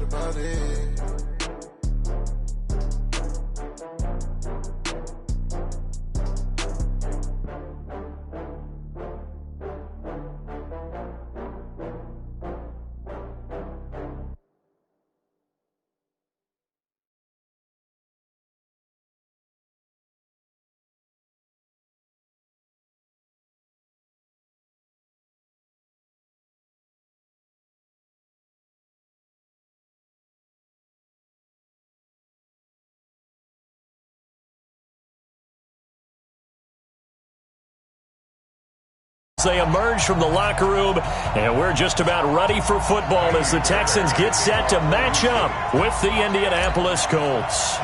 about it. They emerge from the locker room, and we're just about ready for football as the Texans get set to match up with the Indianapolis Colts.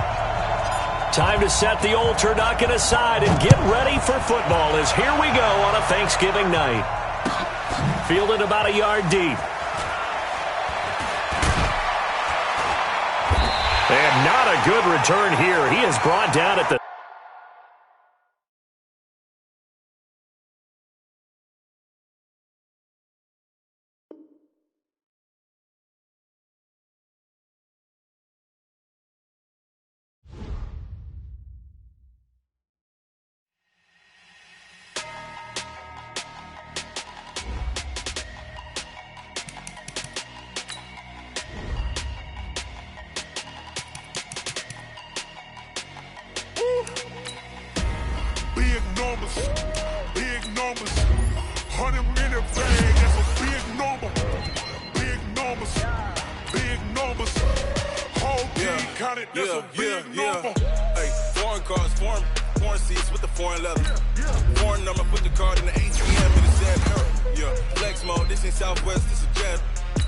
Time to set the old turducken aside and get ready for football as here we go on a Thanksgiving night. Fielded about a yard deep. And not a good return here. He is brought down at the Big numbers, 100 minute bag, that's a big number. Big numbers, whole team counted, that's a big number. Hey, foreign cars, foreign seats with the foreign leather. Foreign number, put the card in the ATM in the sad mirror. Yeah, flex mode, this ain't Southwest, this is jet.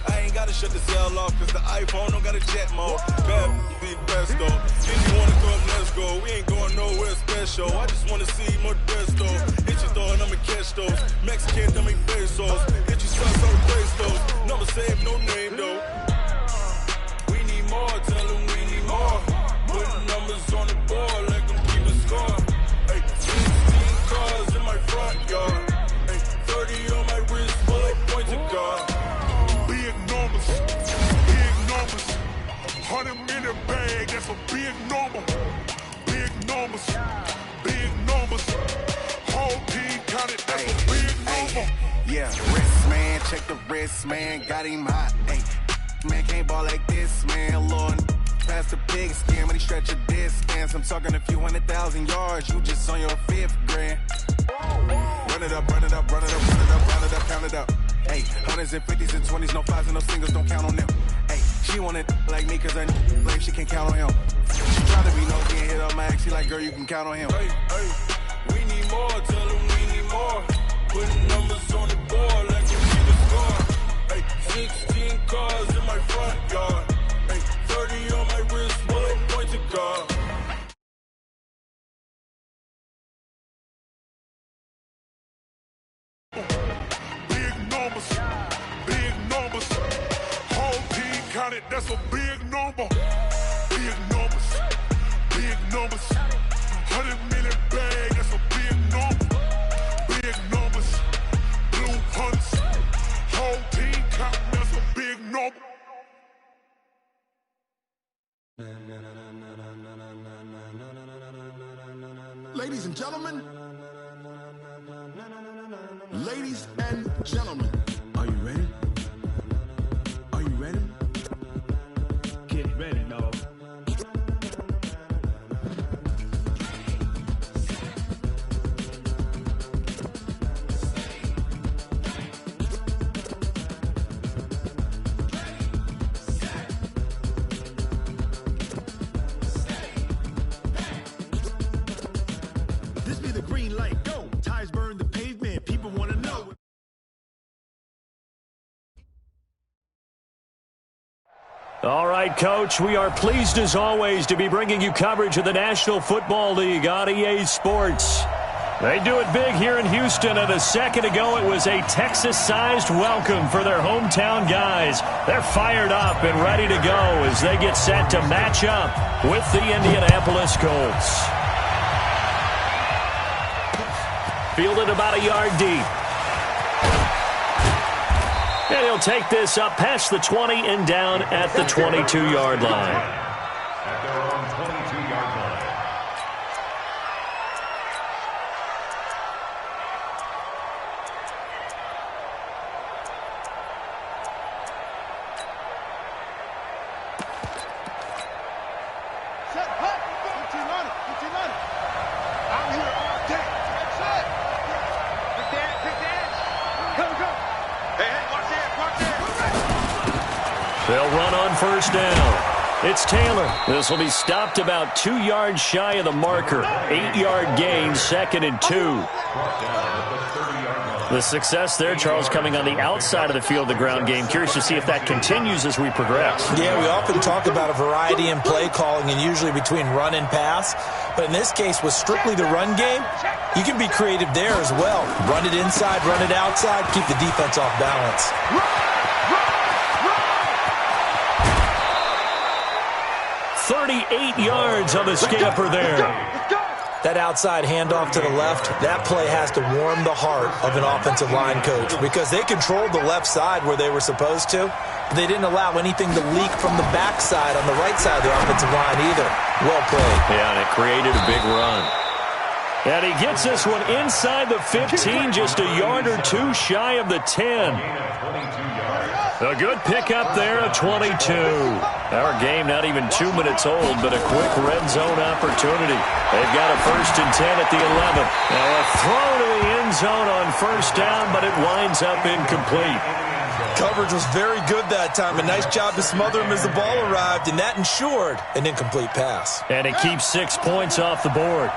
I ain't gotta shut the cell off, cause the iPhone don't got a jet mode. Bad be the best though. If you wanna come, let's go. We ain't going nowhere special. I just wanna see more dress though. Hit your throw and I'ma catch those. Mexican, don't make pesos. Hit your shots on the place though. Number save, no name though. We need more, tell them we need more. Putting numbers on the board, like them keep a score. Hey, 16 cars in my front yard. Hey, 30 on my wrist, bullet points of God. Big numbers, 100 minute bag, that's a big number. Big numbers, whole team counted, that's a big number. Yeah, wrist man, check the wrist man, got him hot. Ay, man can't ball like this, man. Lord, past the pig skin when he stretch a distance. I'm talking a few 100,000 yards, you just on your 5th grand. Run it up, count it up. Hey, hundreds and 50s and 20s, no 5s and no singles, don't count on them. Hey, she want it like me, cause I blame she can't count on him. She try to be nosy and hit up my ex, she like, girl, you can count on him. Hey, we need more, tell them we need more. Putting numbers on the board like we keep a score. Hey, 16 cars in my front yard. Hey, 30 on my wrist, bullet points of God. Whole team counted, that's a big number. Big numbers, 100 minute bag, that's a big number. Big numbers, blue hunts, whole team counting, that's a big number. Ladies and gentlemen, are you ready? Are you ready? Get ready, dog. This be the green light, go. Tires burn the pavement, people want to know. All right, Coach, we are pleased as always to be bringing you coverage of the National Football League on EA Sports. They do it big here in Houston, and a second ago it was a Texas-sized welcome for their hometown guys. They're fired up and ready to go as they get set to match up with the Indianapolis Colts. Fielded about a yard deep. And he'll take this up past the 20 and down at the 22-yard line. At their own 22-yard line. They'll run on first down. It's Taylor. This will be stopped about 2 yards shy of the marker. 8-yard gain, 2nd and 2. The success there, Charles, coming on the outside of the field of the ground game. Curious to see if that continues as we progress. Yeah, we often talk about a variety in play calling and usually between run and pass. But in this case, with strictly the run game, you can be creative there as well. Run it inside, run it outside, keep the defense off balance. 38 yards on the scamper there. That outside handoff to the left, that play has to warm the heart of an offensive line coach because they controlled the left side where they were supposed to, but they didn't allow anything to leak from the backside on the right side of the offensive line either. Well played. Yeah, and it created a big run. And he gets this one inside the 15, just a yard or two shy of the 10. A good pickup there at 22. Our game not even 2 minutes old, but a quick red zone opportunity. They've got a 1st and 10 at the 11. Now a throw to the end zone on first down, but it winds up incomplete. Coverage was very good that time. A nice job to smother him as the ball arrived, and that ensured an incomplete pass. And it keeps 6 points off the board.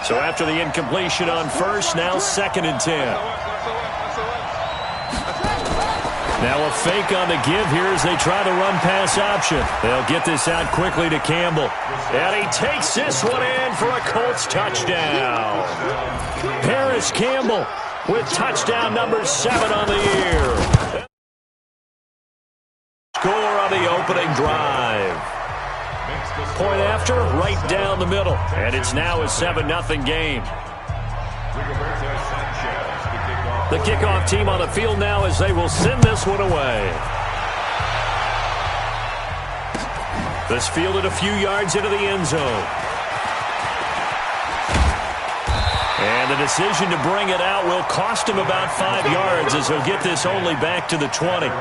So after the incompletion on first, now 2nd and 10. Now a fake on the give here as they try the run-pass option. They'll get this out quickly to Campbell. And he takes this one in for a Colts touchdown. Paris Campbell with touchdown number 7 on the year. Score on the opening drive. Point after, right down the middle. And it's now a 7-0 game. The kickoff team on the field now as they will send this one away. This fielded a few yards into the end zone. And the decision to bring it out will cost him about 5 yards as he'll get this only back to the 20.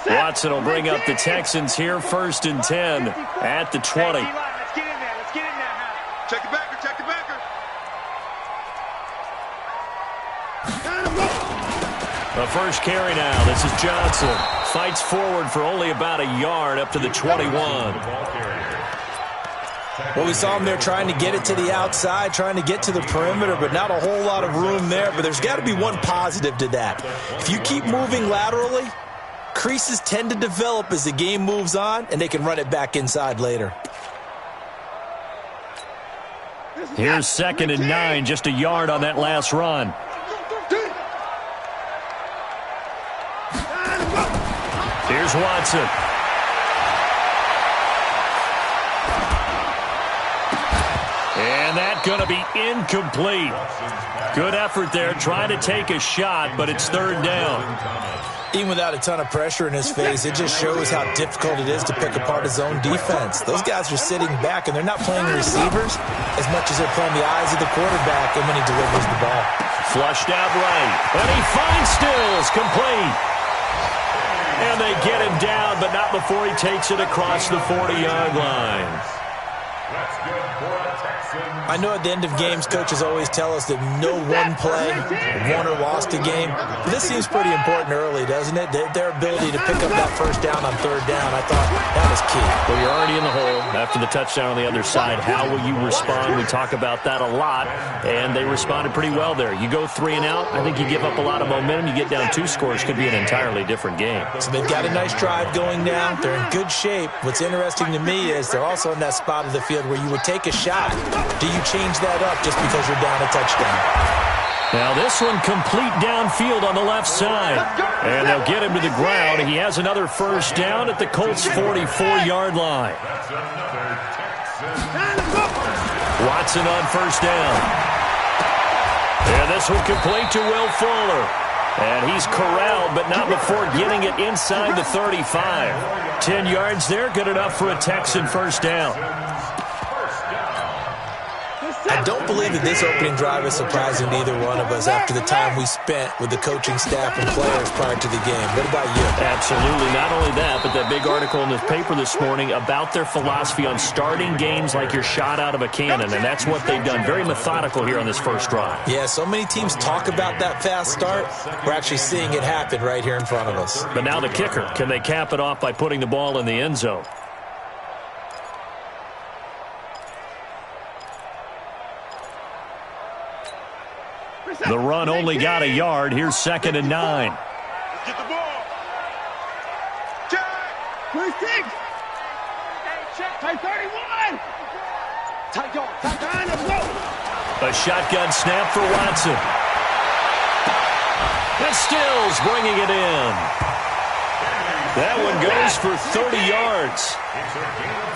Watson will bring up the Texans here, 1st and 10 at the 20. Let's get in there. Let's get in there. Check the backer. Check the backer. The first carry now. This is Johnson. Fights forward for only about a yard up to the 21. Well, we saw him there trying to get it to the outside, trying to get to the perimeter, but not a whole lot of room there. But there's got to be one positive to that. If you keep moving laterally, creases tend to develop as the game moves on, and they can run it back inside later. Here's 2nd and 9, just a yard on that last run. Here's Watson. And that's going to be incomplete. Good effort there, trying to take a shot, but it's 3rd down. Even without a ton of pressure in his face, it just shows how difficult it is to pick apart his own defense. Those guys are sitting back, and they're not playing receivers as much as they're playing the eyes of the quarterback and when he delivers the ball. Flushed out right, and he finds Stills, complete. And they get him down, but not before he takes it across the 40-yard line. That's good for a Texan. I know at the end of games, coaches always tell us that no one play won or lost a game. But this seems pretty important early, doesn't it? Their ability to pick up that first down on 3rd down, I thought that was key. Well, you're already in the hole after the touchdown on the other side. How will you respond? We talk about that a lot, and they responded pretty well there. You go 3 and out, I think you give up a lot of momentum. You get down 2 scores, could be an entirely different game. So they've got a nice drive going now. They're in good shape. What's interesting to me is they're also in that spot of the field where you would take a shot. Do you change that up just because you're down a touchdown? Now this one complete downfield on the left side. And they'll get him to the ground. He has another first down at the Colts' 44-yard line. That's another Texan. Watson on first down. And this one complete to Will Fuller. And he's corralled, but not before getting it inside the 35. 10 yards there, good enough for a Texan first down. I don't believe that this opening drive is surprising to either one of us after the time we spent with the coaching staff and players prior to the game. What about you? Absolutely. Not only that, but that big article in the paper this morning about their philosophy on starting games like you're shot out of a cannon, and that's what they've done. Very methodical here on this first drive. Yeah, so many teams talk about that fast start. We're actually seeing it happen right here in front of us. But now the kicker. Can they cap it off by putting the ball in the end zone? The run only got a yard. Here's 2nd and 9. Let's get the ball. Check. 26. Tight 31. Tight go. Tight line. Let's go. A shotgun snap for Watson. And Stills bringing it in. That one goes for 30 yards.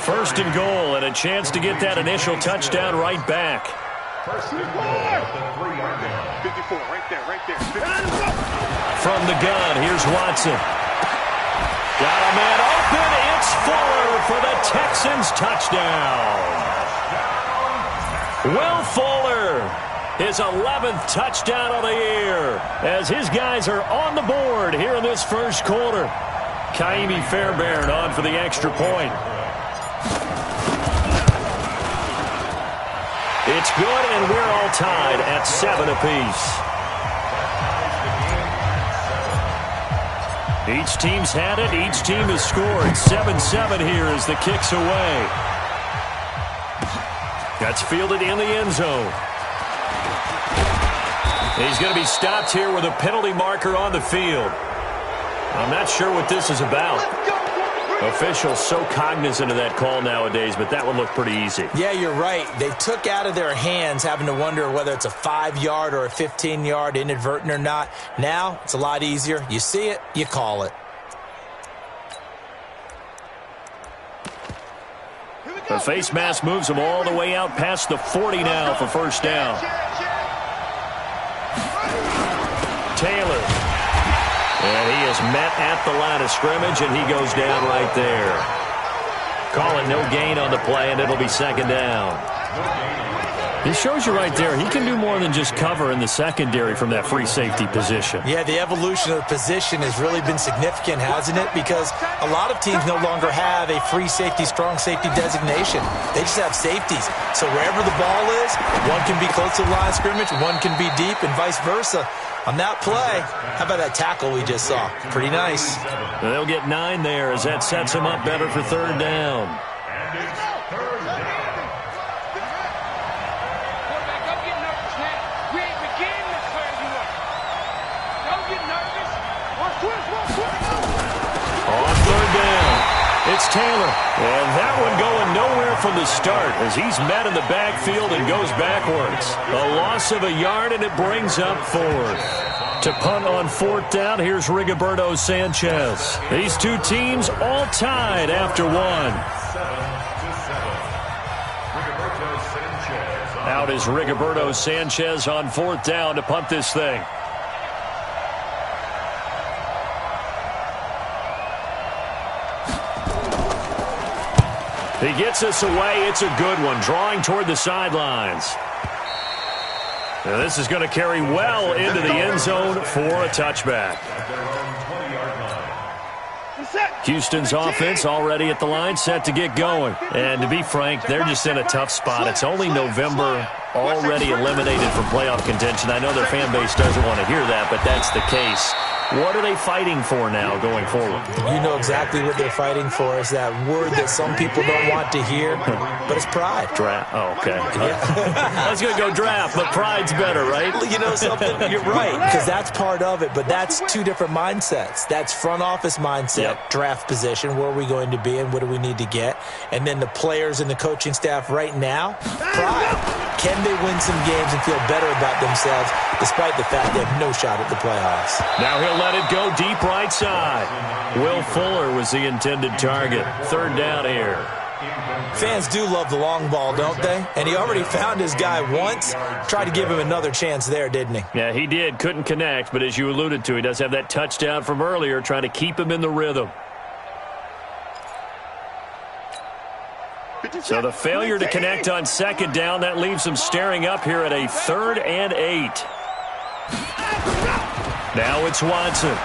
1st and goal, and a chance to get that initial touchdown right back. 54, right there. From the gun, here's Watson. Got a man open. It's Fuller for the Texans touchdown. Will Fuller, his 11th touchdown of the year, as his guys are on the board here in this first quarter. Kaimi Fairbairn on for the extra point. It's good, and we're all tied at 7 apiece. Each team's had it. Each team has scored. 7-7 here as the kick's away. That's fielded in the end zone. He's going to be stopped here with a penalty marker on the field. I'm not sure what this is about. Officials so cognizant of that call nowadays, but that one looked pretty easy. Yeah, you're right. They took out of their hands having to wonder whether it's a 5-yard or a 15-yard, inadvertent or not. Now, it's a lot easier. You see it, you call it. The face mask moves him all the way out past the 40 now for first down. Taylor. And he is met at the line of scrimmage, and he goes down right there. Calling no gain on the play, and it'll be 2nd down. He shows you right there, he can do more than just cover in the secondary from that free safety position. Yeah, the evolution of the position has really been significant, hasn't it? Because a lot of teams no longer have a free safety, strong safety designation. They just have safeties. So wherever the ball is, one can be close to the line of scrimmage, one can be deep, and vice versa. On that play, how about that tackle we just saw? Pretty nice. They'll get 9 there as that sets them up better for 3rd down. And it's 3rd down. Quarterback, don't get nervous now. We ain't beginning to clear you up. Don't get nervous. On 3rd down, it's Taylor. And that one going nowhere from the start as he's met in the backfield and goes backwards. A loss of a yard, and it brings up 4th. To punt on 4th down, here's Rigoberto Sanchez. These two teams all tied after 1. 7-7. Rigoberto Sanchez. Out is Rigoberto Sanchez on 4th down to punt this thing. He gets us away. It's a good one. Drawing toward the sidelines. Now this is going to carry well into the end zone for a touchback. Houston's offense already at the line, set to get going. And to be frank, they're just in a tough spot. It's only November, already eliminated from playoff contention. I know their fan base doesn't want to hear that, but that's the case. What are they fighting for now going forward? You know exactly what they're fighting for. Is that word that some people don't want to hear, but it's pride. Draft. Oh, okay. I was going to go draft, but pride's better, right? You know something? You're right, because that's part of it, but that's two different mindsets. That's front office mindset, draft position, where are we going to be and what do we need to get? And then the players and the coaching staff right now, pride. Can they win some games and feel better about themselves despite the fact they have no shot at the playoffs? Now he'll let it go deep right side. Will Fuller was the intended target. 3rd down here. Fans do love the long ball, don't they? And he already found his guy once. Tried to give him another chance there, didn't he? Yeah, he did. Couldn't connect, but as you alluded to, he does have that touchdown from earlier, trying to keep him in the rhythm. So the failure to connect on second down, that leaves him staring up here at a 3rd and 8. Now it's Watson.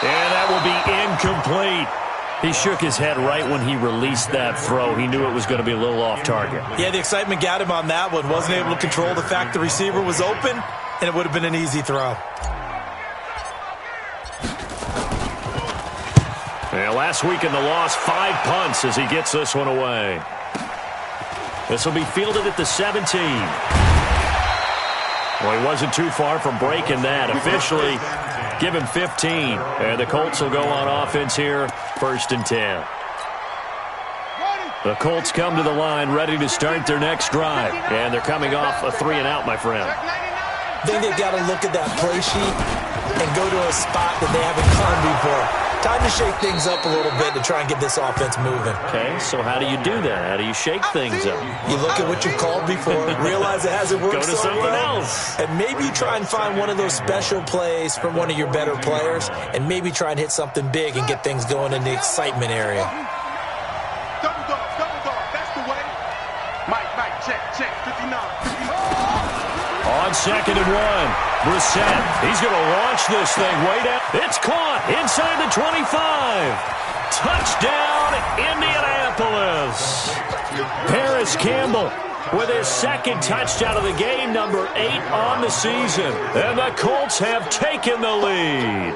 And that will be incomplete. He shook his head right when he released that throw. He knew it was going to be a little off target. Yeah, the excitement got him on that one. Wasn't able to control the fact the receiver was open, and it would have been an easy throw. Yeah, last week in the loss, 5 punts as he gets this one away. This will be fielded at the 17. Well, he wasn't too far from breaking that. Officially, give him 15. And the Colts will go on offense here, 1st and 10. The Colts come to the line ready to start their next drive. And they're coming off a 3-and-out, my friend. I think they've got to look at that play sheet and go to a spot that they haven't gone before. Time to shake things up a little bit to try and get this offense moving. Okay, so how do you do that? How do you shake things up? You look at what you've called before, realize it hasn't worked Go to something else. And maybe you try and find one of those special plays from one of your better players, and maybe try and hit something big and get things going in the excitement area. Double dog, that's the way. Mike, check, 59. On 2nd and 1. Brissett, he's going to launch this thing way down. It's caught inside the 25. Touchdown, Indianapolis. Paris Campbell with his 2nd touchdown of the game, number 8 on the season. And the Colts have taken the lead.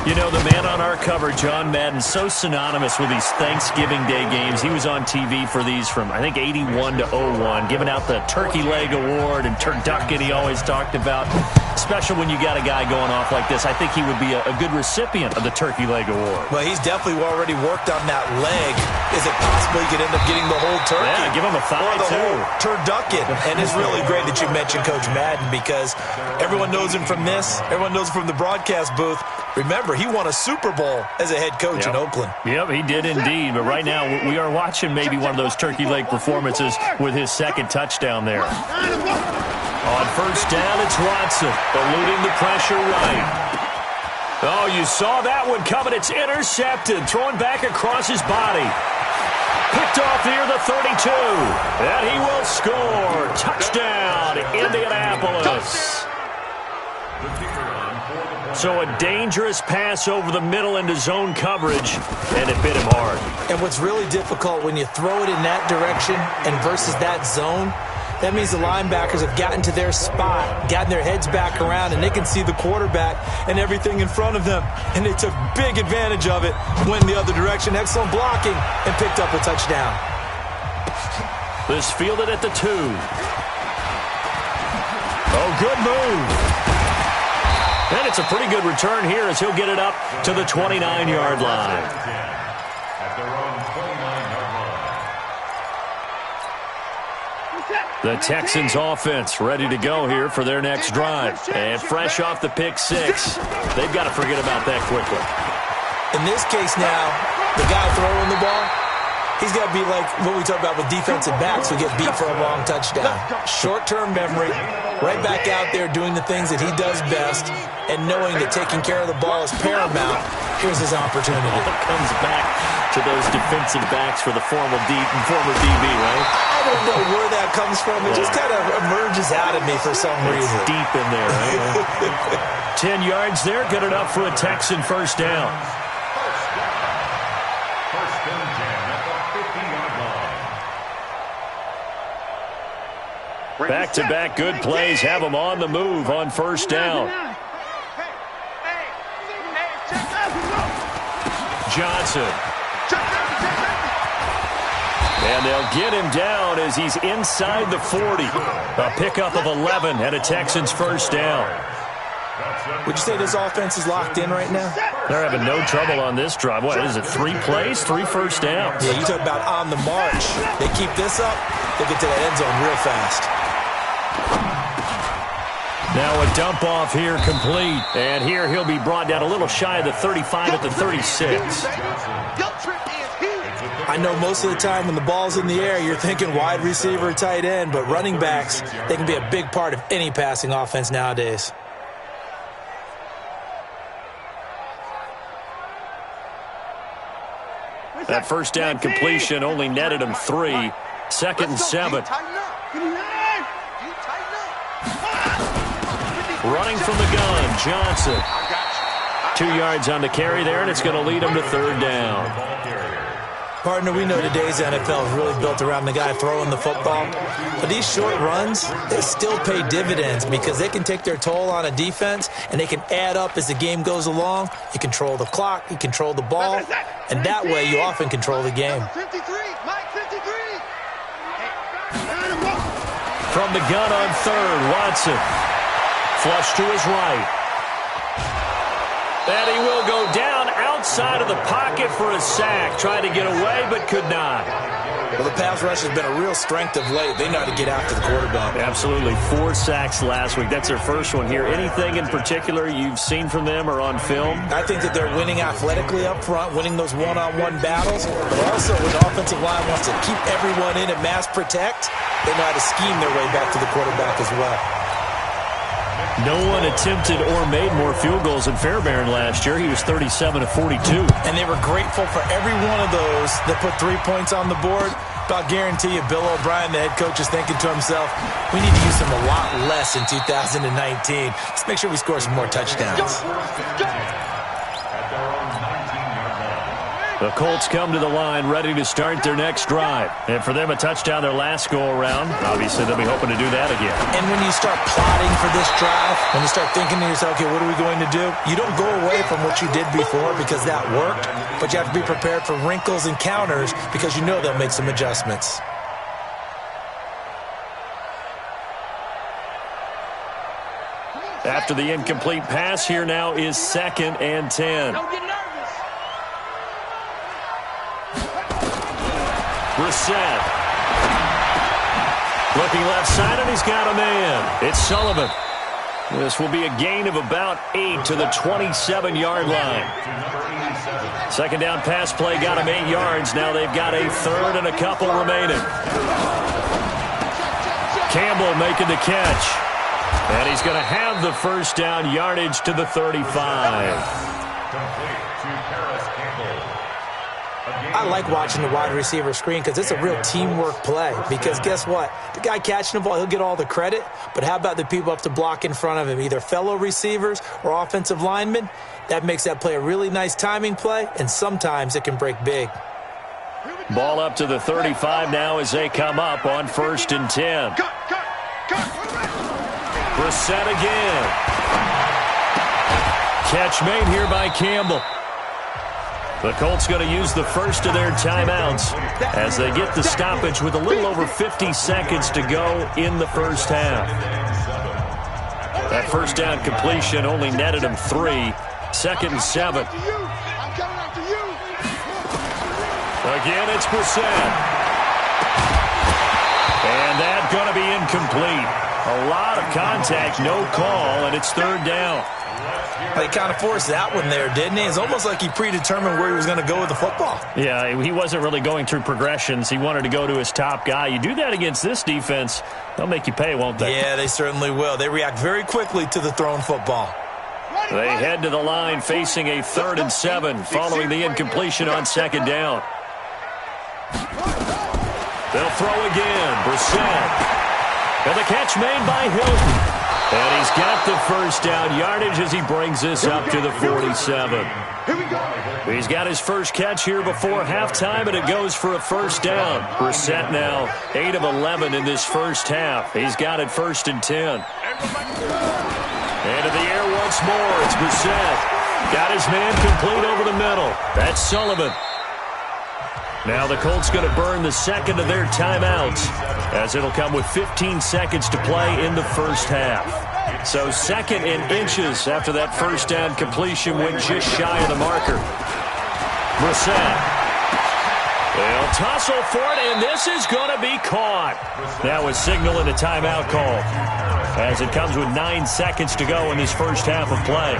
You know, the man on our cover, John Madden, so synonymous with these Thanksgiving Day games. He was on TV for these from, I think, 81 to 01, giving out the Turkey Leg Award and turducken he always talked about. Special when you got a guy going off like this. I think he would be a good recipient of the Turkey Leg Award. Well, he's definitely already worked on that leg. Is it possible he could end up getting the whole turkey? Yeah, give him a thigh, or the too. whole turducken. And it's really great that you mentioned Coach Madden, because everyone knows him from this. Everyone knows him from the broadcast booth. Remember, he won a Super Bowl as a head coach in Oakland. Yep, he did indeed. But right now, we are watching maybe one of those turkey leg performances with his 2nd touchdown there. On 1st down, it's Watson, eluding the pressure right. Oh, you saw that one coming. It's intercepted, thrown back across his body. Picked off near the 32. And he will score. Touchdown, Indianapolis. So a dangerous pass over the middle into zone coverage, and it bit him hard. And what's really difficult when you throw it in that direction and versus that zone, that means the linebackers have gotten to their spot, gotten their heads back around, and they can see the quarterback and everything in front of them. And they took big advantage of it, went the other direction, excellent blocking, and picked up a touchdown. This fielded at the 2. Oh, good move. And it's a pretty good return here as he'll get it up to the 29-yard line. At their own 29-yard line. The Texans offense ready to go here for their next drive. And fresh off the pick 6. They've got to forget about that quickly. In this case now, the guy throwing the ball, he's got to be like what we talk about with defensive backs who get beat for a long touchdown. Short-term memory, right back out there doing the things that he does best, and knowing that taking care of the ball is paramount. Here's his opportunity. It comes back to those defensive backs for the former DB, right? I don't know where that comes from. It just kind of emerges out of me for some reason. Deep in there, right? 10 yards there, good enough for a Texan 1st down. First and 10 at the 50-yard line. Back-to-back good plays have them on the move on 1st down. Johnson. And they'll get him down as he's inside the 40. A pickup of 11 and a Texans 1st down. Would you say this offense is locked in right now? They're having no trouble on this drive. What is it, 3 plays, 3 first downs? Yeah, you talk about on the march. They keep this up, they get to that end zone real fast. Now a dump off here complete. And here he'll be brought down a little shy of the 35 at the 36. I know most of the time when the ball's in the air, you're thinking wide receiver, tight end, but running backs, they can be a big part of any passing offense nowadays. That first down completion only netted him 3. 2nd and 7. Running from the gun, Johnson. 2 yards on the carry there, and it's going to lead him to 3rd down. Partner, we know today's NFL is really built around the guy throwing the football. But these short runs, they still pay dividends because they can take their toll on a defense, and they can add up as the game goes along. You control the clock, you control the ball, and that way you often control the game. From the gun on 3rd, Watson. Flush to his right. And he will go down outside of the pocket for a sack. Tried to get away, but could not. Well, the pass rush has been a real strength of late. They know how to get after the quarterback. Absolutely. 4 sacks last week. That's their first one here. Anything in particular you've seen from them or on film? I think that they're winning athletically up front, winning those one-on-one battles, but also when the offensive line wants to keep everyone in and mass protect, they know how to scheme their way back to the quarterback as well. No one attempted or made more field goals than Fairbairn last year. He was 37 of 42. And they were grateful for every one of those that put 3 points on the board. But I'll guarantee you, Bill O'Brien, the head coach, is thinking to himself, we need to use them a lot less in 2019. Let's make sure we score some more touchdowns. The Colts come to the line ready to start their next drive. And for them, a touchdown their last go-around. Obviously, they'll be hoping to do that again. And when you start plotting for this drive, when you start thinking to yourself, okay, what are we going to do? You don't go away from what you did before because that worked, but you have to be prepared for wrinkles and counters because you know they'll make some adjustments. After the incomplete pass, here now is 2nd and 10. Brissett. Looking left side, and he's got a man. It's Sullivan. This will be a gain of about 8 to the 27-yard line. 2nd down pass play got him 8 yards. Now they've got a 3rd and a couple remaining. Campbell making the catch. And he's going to have the first down, yardage to the 35. I like watching the wide receiver screen because it's a real teamwork play. Because guess what? The guy catching the ball, he'll get all the credit. But how about the people up to block in front of him, either fellow receivers or offensive linemen? That makes that play a really nice timing play, and sometimes it can break big. Ball up to the 35 now as they come up on 1st and 10. Brissett again. Catch made here by Campbell. The Colts going to use the first of their timeouts as they get the stoppage with a little over 50 seconds to go in the first half. That first down completion only netted him 3. 2nd and 7. Again, it's Brissett. And that's going to be incomplete. A lot of contact, no call, and it's 3rd down. He kind of forced that one there, didn't he? It's almost like he predetermined where he was going to go with the football. Yeah, he wasn't really going through progressions. He wanted to go to his top guy. You do that against this defense, they'll make you pay, won't they? Yeah, they certainly will. They react very quickly to the thrown football. They head to the line facing a 3rd and 7 following the incompletion on 2nd down. They'll throw again. Brissett. And the catch made by Hilton. And he's got the first down yardage as he brings this up to the 47. He's got his first catch here before halftime, and it goes for a first down. Brissett now 8 of 11 in this first half. He's got it 1st and 10. Into the air once more. It's Brissett. Got his man complete over the middle. That's Sullivan. Now the Colts going to burn the second of their timeouts as it'll come with 15 seconds to play in the first half. So 2nd and inches after that first down completion went just shy of the marker. Brissett. They'll tussle for it, and this is going to be caught. That was signaling a timeout call as it comes with 9 seconds to go in this first half of play.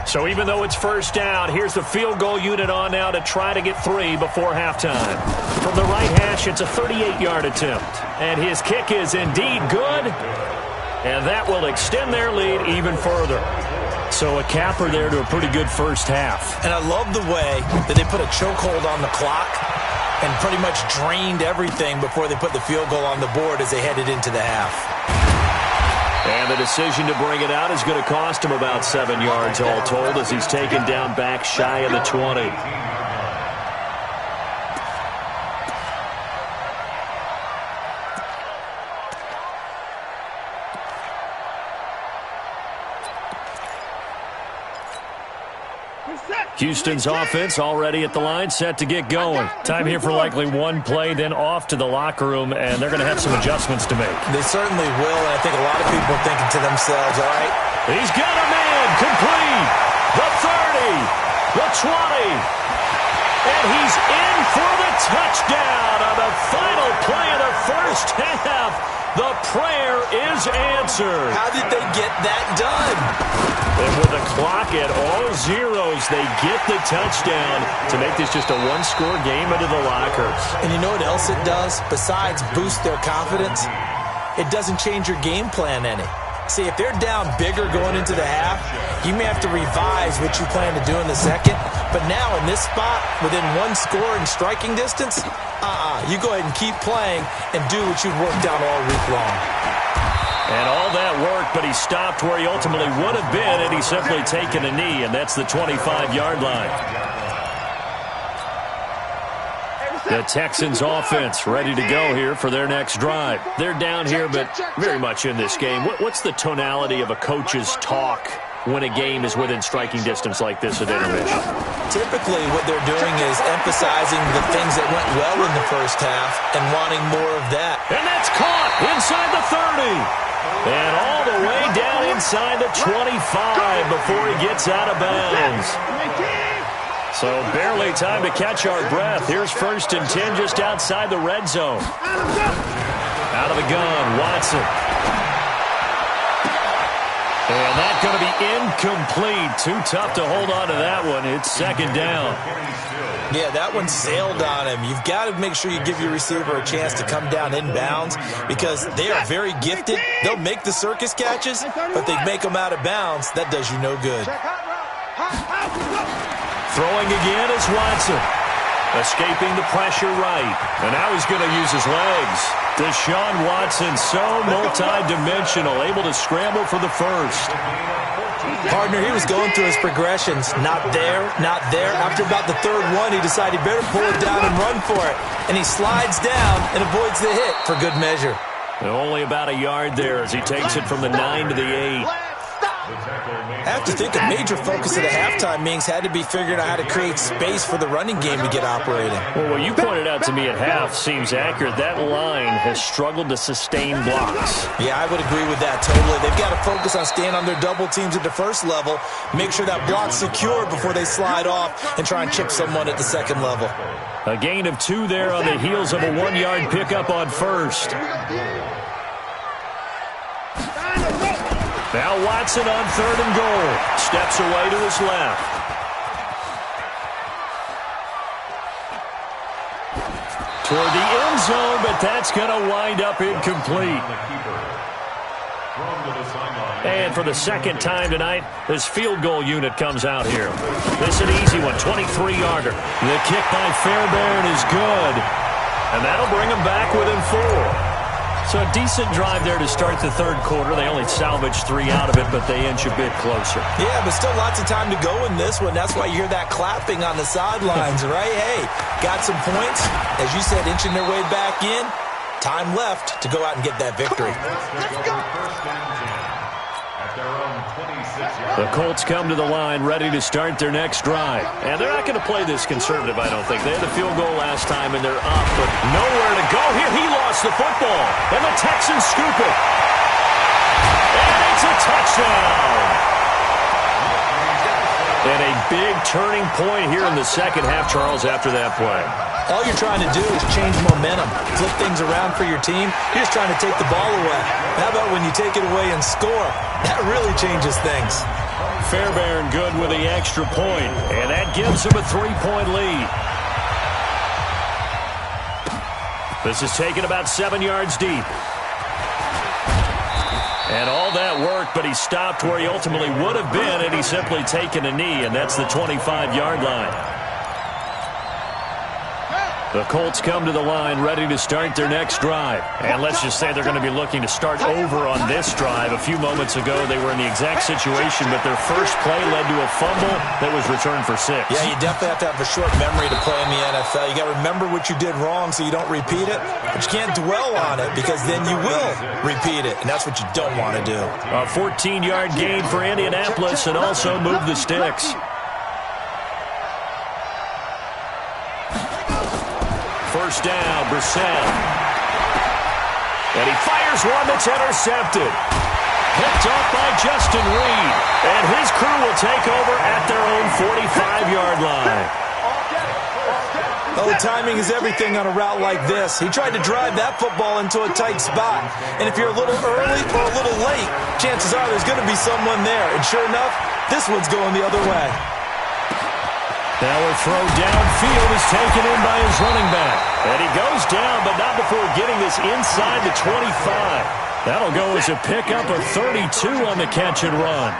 So even though it's first down, here's the field goal unit on now to try to get 3 before halftime. From the right hash, it's a 38-yard attempt. And his kick is indeed good. And that will extend their lead even further. So a capper there to a pretty good first half. And I love the way that they put a chokehold on the clock and pretty much drained everything before they put the field goal on the board as they headed into the half. And the decision to bring it out is going to cost him about 7 yards all told as he's taken down back shy of the 20. Houston's offense already at the line, set to get going. Time here for likely one play, then off to the locker room, and they're going to have some adjustments to make. They certainly will, and I think a lot of people are thinking to themselves, all right. He's got a man, complete, the 30, the 20, and he's in for the touchdown on the final play of the first half. The prayer is answered. How did they get that done? And with the clock at all zeros, they get the touchdown to make this just a one-score game into the lockers. And you know what else it does? Besides boost their confidence, it doesn't change your game plan any. See, if they're down bigger going into the half, you may have to revise what you plan to do in the second. But now in this spot, within one score in striking distance, you go ahead and keep playing and do what you've worked out all week long. And all that worked, but he stopped where he ultimately would have been had he simply taken a knee, and that's the 25-yard line. The Texans offense ready to go here for their next drive. They're down here, but very much in this game. What's the tonality of a coach's talk when a game is within striking distance like this at intermission? Typically, what they're doing is emphasizing the things that went well in the first half and wanting more of that. And that's caught inside the 30. And all the way down inside the 25 before he gets out of bounds. So barely time to catch our breath. Here's 1st and 10 just outside the red zone. Out of the gun, Watson. And that's going to be incomplete. Too tough to hold on to that one. It's 2nd down. Yeah, that one sailed on him. You've got to make sure you give your receiver a chance to come down inbounds because they are very gifted. They'll make the circus catches, but they make them out of bounds. That does you no good. Throwing again is Watson. Escaping the pressure right. And now he's going to use his legs. Deshaun Watson, so multi-dimensional, able to scramble for the first. Partner, he was going through his progressions. Not there, not there. After about the 3rd one, he decided he better pull it down and run for it. And he slides down and avoids the hit for good measure. And only about a yard there as he takes it from the 9 to the 8. I have to think a major focus of the halftime meetings had to be figuring out how to create space for the running game to get operating. Well, what you pointed out to me at half seems accurate. That line has struggled to sustain blocks. Yeah, I would agree with that totally. They've got to focus on staying on their double teams at the first level, make sure that block's secure before they slide off and try and chip someone at the second level. A gain of 2 there on the heels of a 1-yard pickup on first. Now Watson on 3rd and goal. Steps away to his left. Toward the end zone, but that's going to wind up incomplete. And for the 2nd time tonight, this field goal unit comes out here. This is an easy one, 23-yarder. The kick by Fairbairn is good. And that'll bring him back within 4. So a decent drive there to start the 3rd quarter. They only salvaged 3 out of it, but they inch a bit closer. Yeah, but still lots of time to go in this one. That's why you hear that clapping on the sidelines, right? Hey, got some points. As you said, inching their way back in. Time left to go out and get that victory. Let's go. At their own 26-yard. The Colts come to the line ready to start their next drive. And they're not going to play this conservative, I don't think. They had the field goal last time, and they're up, but nowhere to go here. He lost the football, and the Texans scoop it. And it's a touchdown. And a big turning point here in the second half, Charles, after that play. All you're trying to do is change momentum, flip things around for your team. You're just trying to take the ball away. How about when you take it away and score? That really changes things. Fairbairn good with the extra point, and that gives him a 3-point lead. This is taken about 7 yards deep. And all that work, but he stopped where he ultimately would have been, and he's simply taken a knee, and that's the 25-yard line. The Colts come to the line ready to start their next drive. And let's just say they're going to be looking to start over on this drive. A few moments ago, they were in the exact situation, but their first play led to a fumble that was returned for 6. Yeah, you definitely have to have a short memory to play in the NFL. You got to remember what you did wrong so you don't repeat it, but you can't dwell on it because then you will repeat it, and that's what you don't want to do. A 14-yard gain for Indianapolis and also move the sticks. First down, Brissett. And he fires one that's intercepted. Picked off by Justin Reed. And his crew will take over at their own 45-yard line. Oh, timing is everything on a route like this. He tried to drive that football into a tight spot. And if you're a little early or a little late, chances are there's going to be someone there. And sure enough, this one's going the other way. Now a throw downfield is taken in by his running back. And he goes down, but not before getting this inside the 25. That'll go as a pickup of 32 on the catch and run.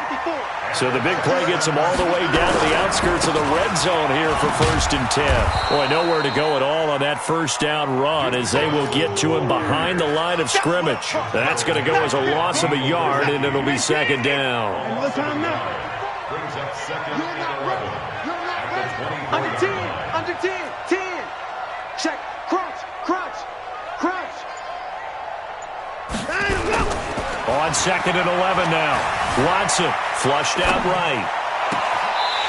So the big play gets him all the way down to the outskirts of the red zone here for 1st and 10. Boy, nowhere to go at all on that first down run as they will get to him behind the line of scrimmage. That's going to go as a loss of a yard, and it'll be 2nd down. Brings up 2nd and 11. Under 10, under 10, 10. Check, crunch, crunch, crunch. On 2nd and 11 now. Watson flushed out right.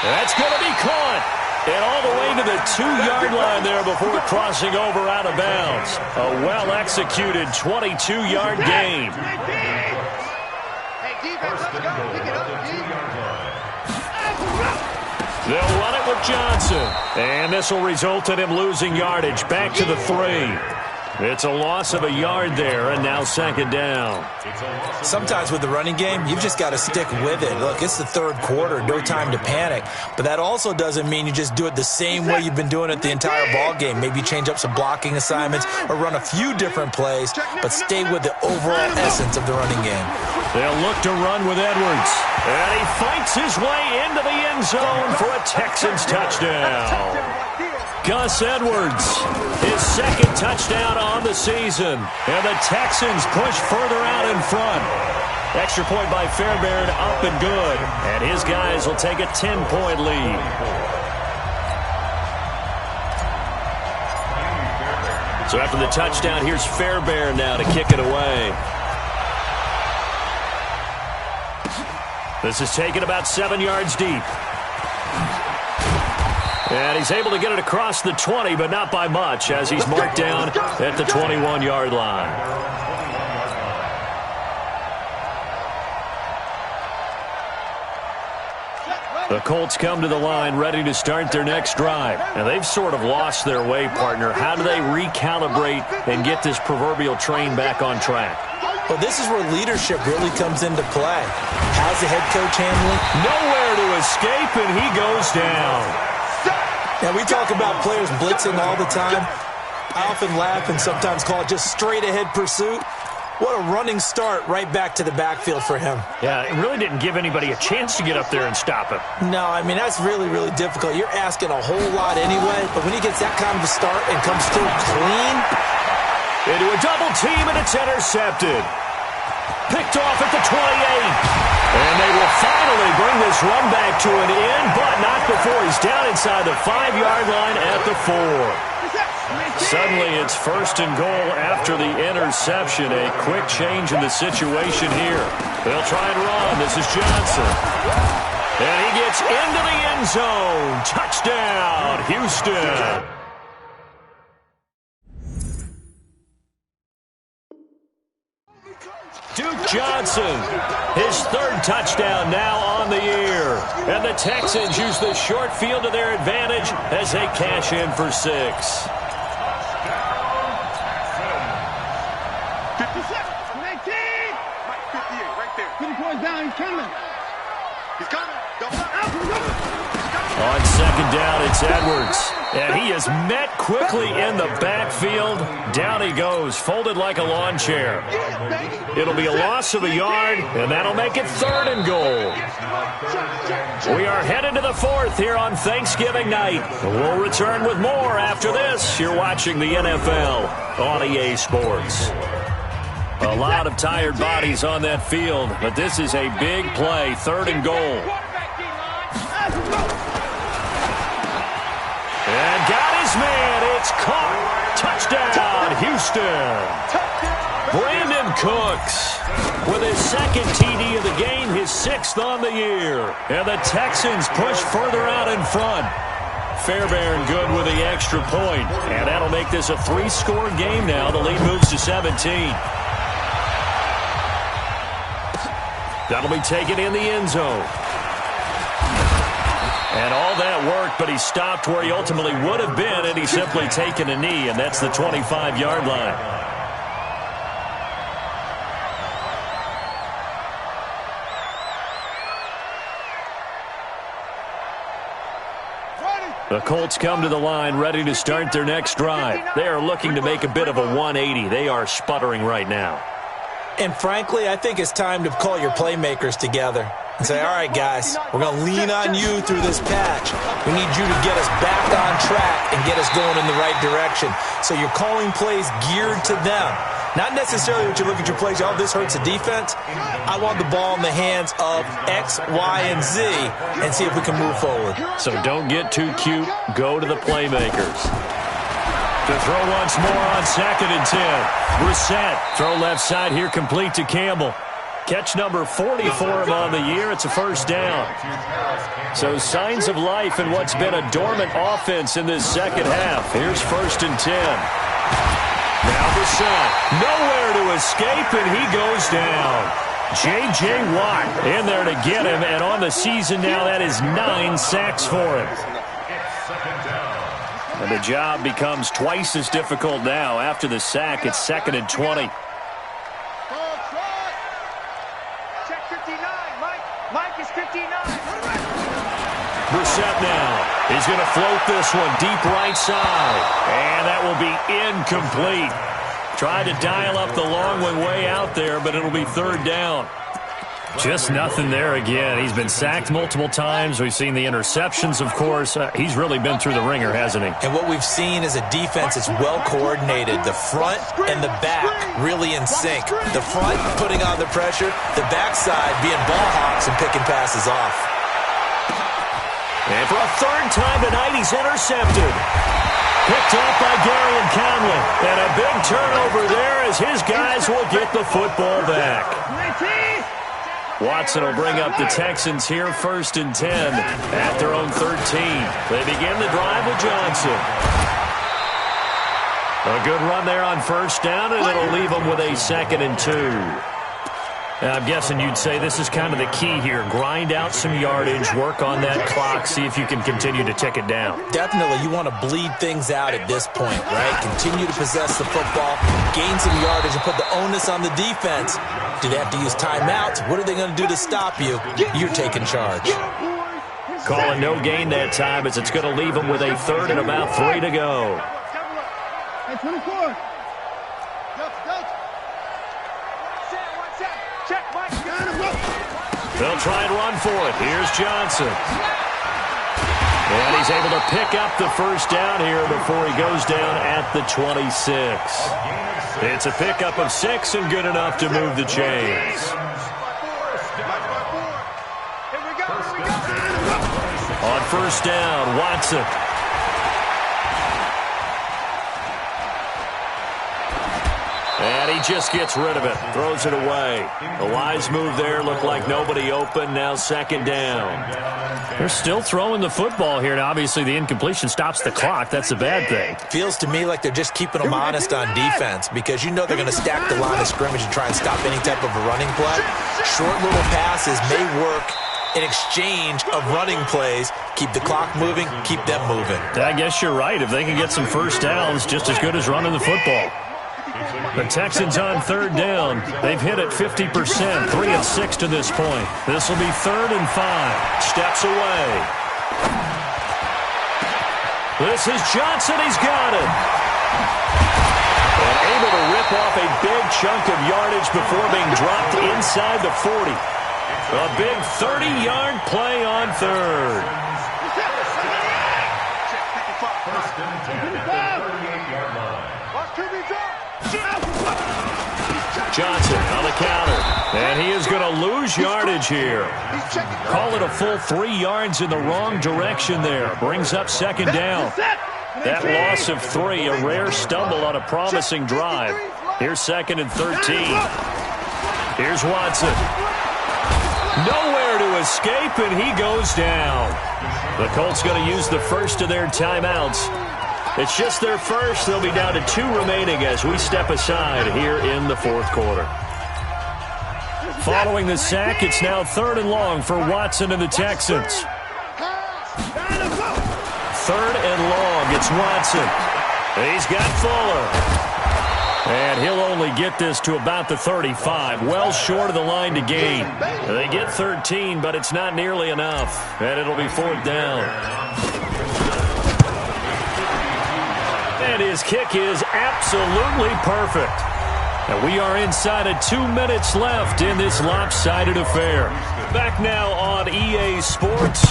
That's going to be caught. And all the way to the 2-yard line there before crossing over out of bounds. A well-executed 22-yard gain. Hey, defense, let's go. Pick it up, They'll run it with Johnson. And this will result in him losing yardage back to the 3. It's a loss of a yard there, and now 2nd down. Sometimes with the running game, you've just got to stick with it. Look, it's the 3rd quarter, no time to panic. But that also doesn't mean you just do it the same way you've been doing it the entire ball game. Maybe change up some blocking assignments or run a few different plays, but stay with the overall essence of the running game. They'll look to run with Edwards. And he fights his way into the end zone for a Texans touchdown. Gus Edwards, his 2nd touchdown on the season. And the Texans push further out in front. Extra point by Fairbairn, up and good. And his guys will take a 10-point lead. So after the touchdown, here's Fairbairn now to kick it away. This is taken about 7 yards deep. And he's able to get it across the 20, but not by much, as he's marked down at the 21-yard line. The Colts come to the line ready to start their next drive. And they've sort of lost their way, partner. How do they recalibrate and get this proverbial train back on track? Well, this is where leadership really comes into play. How's the head coach handling? Nowhere to escape, and he goes down. Now, we talk about players blitzing all the time. I often laugh and sometimes call it just straight-ahead pursuit. What a running start right back to the backfield for him. Yeah, it really didn't give anybody a chance to get up there and stop him. No, I mean, that's really, really difficult. You're asking a whole lot anyway, but when he gets that kind of a start and comes through clean. Into a double team, and it's intercepted. Picked off at the 28. And they will finally bring this run back to an end, but not before he's down inside the 5-yard line at the 4. Suddenly it's 1st and goal after the interception. A quick change in the situation here. They'll try and run. This is Johnson. And he gets into the end zone. Touchdown, Houston. Duke Johnson, his 3rd touchdown now on the year. And the Texans use the short field to their advantage as they cash in for 6. 57, 19. Mike, 58, right there. 20 points down, he's coming. He's coming. On 2nd down, it's Edwards. And he is met quickly in the backfield. Down he goes, folded like a lawn chair. It'll be a loss of a yard, and that'll make it 3rd and goal. We are headed to the 4th here on Thanksgiving night. We'll return with more after this. You're watching the NFL on EA Sports. A lot of tired bodies on that field, but this is a big play, 3rd and goal. And got his man. It's caught. Touchdown, Houston. Brandon Cooks with his 2nd TD of the game, his 6th on the year. And the Texans push further out in front. Fairbairn good with the extra point. And that'll make this a 3-score game now. The lead moves to 17. That'll be taken in the end zone. And all that worked, but he stopped where he ultimately would have been, and he's simply taken a knee, and that's the 25-yard line. The Colts come to the line ready to start their next drive. They are looking to make a bit of a 180. They are sputtering right now. And frankly, I think it's time to call your playmakers together and say, all right, guys, we're going to lean on you through this patch. We need you to get us back on track and get us going in the right direction. So you're calling plays geared to them. Not necessarily what you look at your plays, oh, this hurts the defense. I want the ball in the hands of X, Y, and Z and see if we can move forward. So don't get too cute. Go to the playmakers. To throw once more on 2nd and 10. Brissett, throw left side here, complete to Campbell. Catch number 40 for him on the year. It's a 1st down. So signs of life in what's been a dormant offense in this 2nd half. Here's 1st and 10. Now Brissett, nowhere to escape, and he goes down. J.J. Watt in there to get him, and on the season now, that is 9 sacks for him. And the job becomes twice as difficult now. After the sack, it's 2nd and 20. Check 59, Mike. Mike is 59. Brissett now. He's going to float this one deep right side. And that will be incomplete. Tried to dial up the long one way out there, but it'll be 3rd down. Just nothing there again. He's been sacked multiple times. We've seen the interceptions, of course. He's really been through the ringer, hasn't he? And what we've seen is a defense that's well coordinated. The front and the back really in sync. The front putting on the pressure, the backside being ball hawks and picking passes off. And for a 3rd time tonight, he's intercepted. Picked up by Gary and Conley. And a big turnover there as his guys will get the football back. Watson will bring up the Texans here, 1st and 10 at their own 13. They begin the drive with Johnson. A good run there on 1st down, and it'll leave them with a 2nd and 2. Now, I'm guessing you'd say this is kind of the key here. Grind out some yardage, work on that clock, see if you can continue to tick it down. Definitely, you want to bleed things out at this point, right? Continue to possess the football, gain some yardage, and put the onus on the defense. Do they have to use timeouts? What are they going to do to stop you? You're taking charge. Calling no gain that time as it's going to leave them with a 3rd and about 3 to go. Hey, 24. They'll try and run for it. Here's Johnson. And he's able to pick up the 1st down here before he goes down at the 26. It's a pickup of 6 and good enough to move the chains. On 1st down, Watson. And he just gets rid of it, throws it away. A wise move there, looked like nobody open, now second down. They're still throwing the football here, and obviously the incompletion stops the clock. That's a bad thing. Feels to me like they're just keeping them honest on defense because you know they're going to stack the line of scrimmage and try and stop any type of a running play. Short little passes may work in exchange of running plays. Keep the clock moving, keep them moving. I guess you're right. If they can get some first downs, just as good as running the football. The Texans on third down. They've hit it 50%, 3 of 6 to this point. This will be 3rd and 5. Steps away. This is Johnson. He's got it. And able to rip off a big chunk of yardage before being dropped inside the 40. A big 30-yard play on third. First and 10 at the 38-yard line. Johnson on the counter. And he is going to lose yardage here. Call it a full 3 yards in the wrong direction there. Brings up second down. That loss of 3, a rare stumble on a promising drive. Here's 2nd and 13. Here's Watson. Nowhere to escape, and he goes down. The Colts going to use the first of their timeouts. It's just their first. They'll be down to 2 remaining as we step aside here in the 4th quarter. Following the sack, it's now 3rd and long for Watson and the Texans. 3rd and long, it's Watson. He's got Fuller. And he'll only get this to about the 35, well short of the line to gain. They get 13, but it's not nearly enough, and it'll be 4th down. And his kick is absolutely perfect. And we are inside of 2 minutes left in this lopsided affair. Back now on EA Sports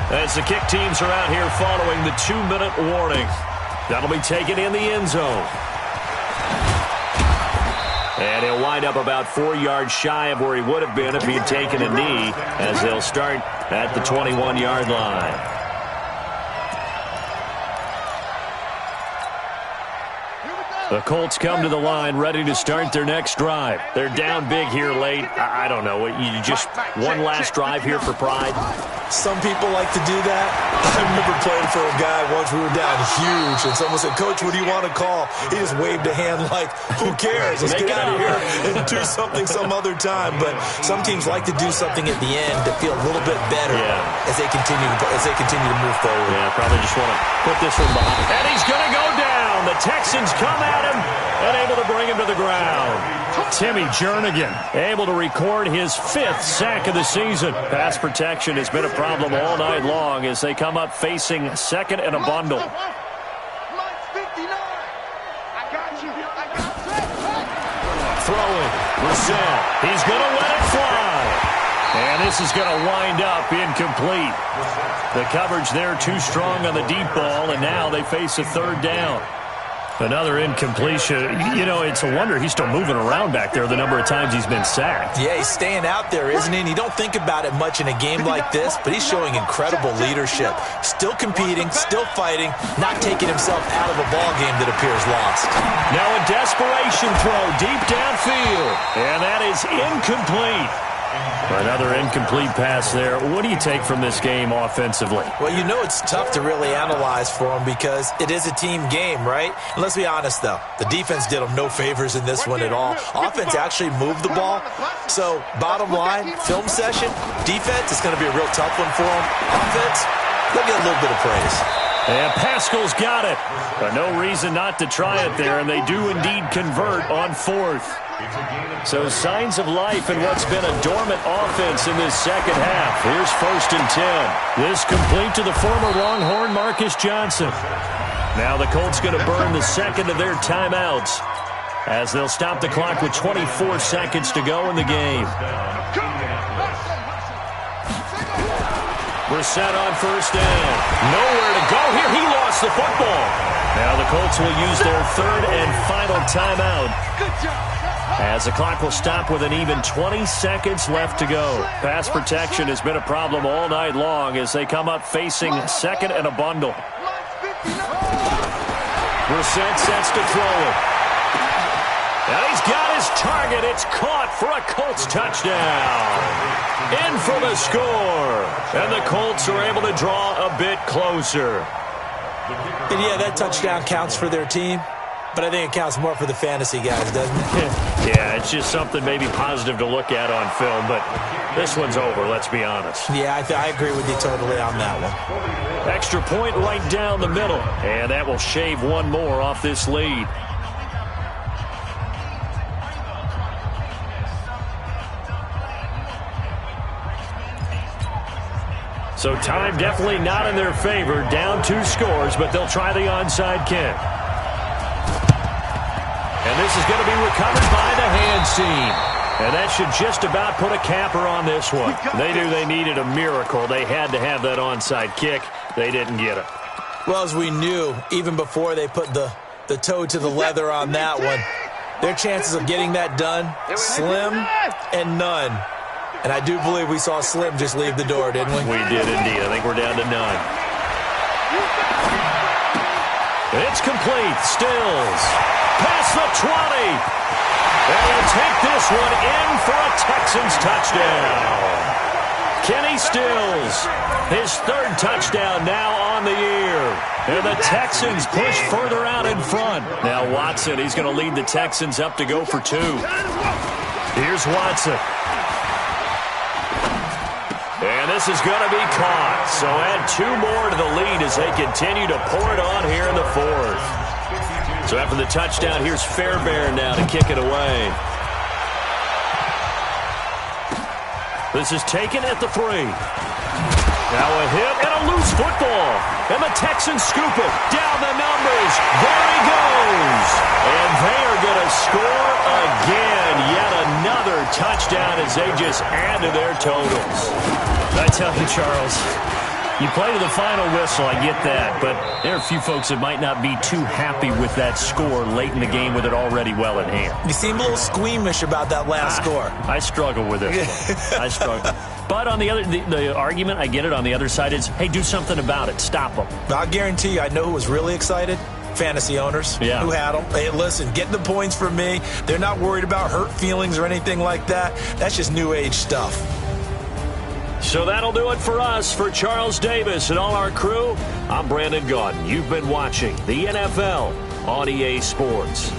as the kick teams are out here following the 2-minute warning. That'll be taken in the end zone. And he'll wind up about 4 yards shy of where he would have been if he had taken a knee, as they'll start at the 21-yard line. The Colts come to the line ready to start their next drive. They're down big here late. I don't know. You just one last drive here for pride? Some people like to do that. I remember playing for a guy once. We were down huge, and someone said, "Coach, what do you want to call?" He just waved a hand like, who cares? Let's get out of here and do something some other time. But some teams like to do something at the end to feel a little bit better as they continue to move forward. Yeah, probably just want to put this one behind. And he's going to go down. The Texans come at him and able to bring him to the ground. Timmy Jernigan able to record his 5th sack of the season. Pass protection has been a problem all night long as they come up facing 2nd and a bundle. Throwing. Brissett. He's going to let it fly. And this is going to wind up incomplete. The coverage there too strong on the deep ball, and now they face a 3rd down. Another incompletion. You know, it's a wonder he's still moving around back there the number of times he's been sacked. Yeah, he's staying out there, isn't he? And you don't think about it much in a game like this, but he's showing incredible leadership. Still competing, still fighting, not taking himself out of a ball game that appears lost. Now a desperation throw deep downfield, and that is incomplete. Another incomplete pass there. What do you take from this game offensively? Well, you know it's tough to really analyze for them because it is a team game, right? And let's be honest, though. The defense did them no favors in this one at all. Offense actually moved the ball. So, bottom line, film session, defense, it's going to be a real tough one for them. Offense, they'll get a little bit of praise. And Pascal's got it. But no reason not to try it there, and they do indeed convert on 4th. So signs of life in what's been a dormant offense in this second half. Here's 1st and 10. This complete to the former Longhorn Marcus Johnson. Now the Colts going to burn the 2nd of their timeouts as they'll stop the clock with 24 seconds to go in the game. Brissett on 1st down. Nowhere to go here. He lost the football. Now the Colts will use their 3rd and final timeout as the clock will stop with an even 20 seconds left to go. Pass protection has been a problem all night long as they come up facing 2nd and a bundle. Brissett sets to throw it. And he's got his target. It's caught for a Colts touchdown. In for the score. And the Colts are able to draw a bit closer. And yeah, that touchdown counts for their team, but I think it counts more for the fantasy guys, doesn't it? Yeah, it's just something maybe positive to look at on film, but this one's over, let's be honest. Yeah, I agree with you totally on that one. Extra point right down the middle, and that will shave one more off this lead. So time definitely not in their favor. Down 2 scores, but they'll try the onside kick. And this is going to be recovered by the hands team. And that should just about put a capper on this one. They knew they needed a miracle. They had to have that onside kick. They didn't get it. Well, as we knew, even before they put the toe to the leather on that one, their chances of getting that done, slim and none. And I do believe we saw Slim just leave the door, didn't we? We did indeed. I think we're down to none. It's complete. Stills. Past the 20. And he'll take this one in for a Texans touchdown. Kenny Stills, his 3rd touchdown now on the year. And the Texans push further out in front. Now Watson, he's going to lead the Texans up to go for 2. Here's Watson. And this is going to be caught. So add 2 more to the lead as they continue to pour it on here in the 4th. So after the touchdown, here's Fairbairn now to kick it away. This is taken at the 3. Now a hit and a loose football. And the Texans scoop it down the numbers. There he goes. And they are going to score again. Yet another touchdown as they just add to their totals. I tell you, Charles, you play to the final whistle, I get that, but there are a few folks that might not be too happy with that score late in the game with it already well in hand. You seem a little squeamish about that last score. I struggle with it. I struggle. But on the other, the argument, I get it, on the other side is, hey, do something about it. Stop them. I'll guarantee you, I know who was really excited. Fantasy owners who had them. Hey, listen, get the points from me. They're not worried about hurt feelings or anything like that. That's just new age stuff. So that'll do it for us. For Charles Davis and all our crew, I'm Brandon Gaudin. You've been watching the NFL on EA Sports.